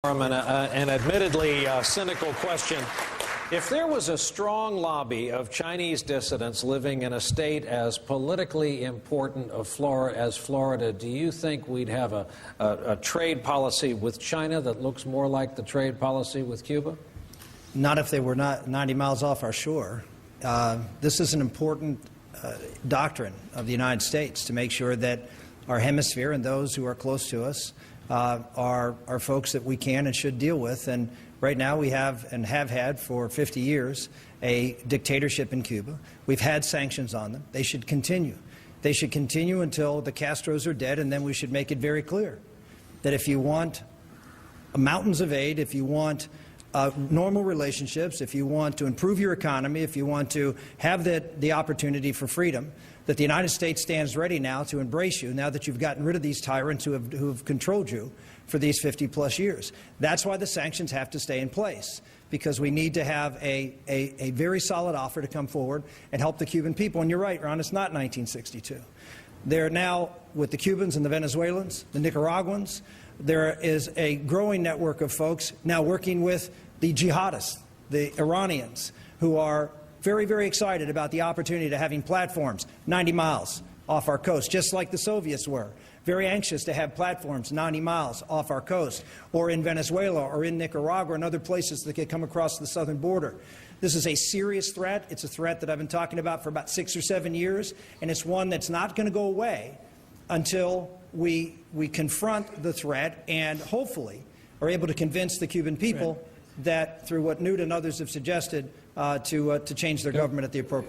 An admittedly cynical question. If there was a strong lobby of Chinese dissidents living in a state as politically important as Florida, do you think we'd have a trade policy with China that looks more like the trade policy with Cuba? Not if they were not 90 miles off our shore. This is an important doctrine of the United States to make sure that our hemisphere and those who are close to us are folks that we can and should deal with. And right now we have and have had for 50 years a dictatorship in Cuba. We've had sanctions on them. They should continue. They should continue until the Castros are dead, and then we should make it very clear that if you want mountains of aid, if you want normal relationships, if you want to improve your economy, if you want to have the opportunity for freedom, that the United States stands ready now to embrace you, now that you've gotten rid of these tyrants who have controlled you for these 50-plus years. That's why the sanctions have to stay in place, because we need to have a very solid offer to come forward and help the Cuban people. And you're right, Ron, it's not 1962. They're now, with the Cubans and the Venezuelans, the Nicaraguans, there is a growing network of folks now working with the jihadists, the Iranians, who are very, very excited about the opportunity to having platforms 90 miles off our coast, just like the Soviets were. Very anxious to have platforms 90 miles off our coast, or in Venezuela, or in Nicaragua, and other places that could come across the southern border. This is a serious threat. It's a threat that I've been talking about for about 6 or 7 years, and it's one that's not going to go away until we confront the threat and hopefully are able to convince the Cuban people that, through what Newt and others have suggested, to change their government at the appropriate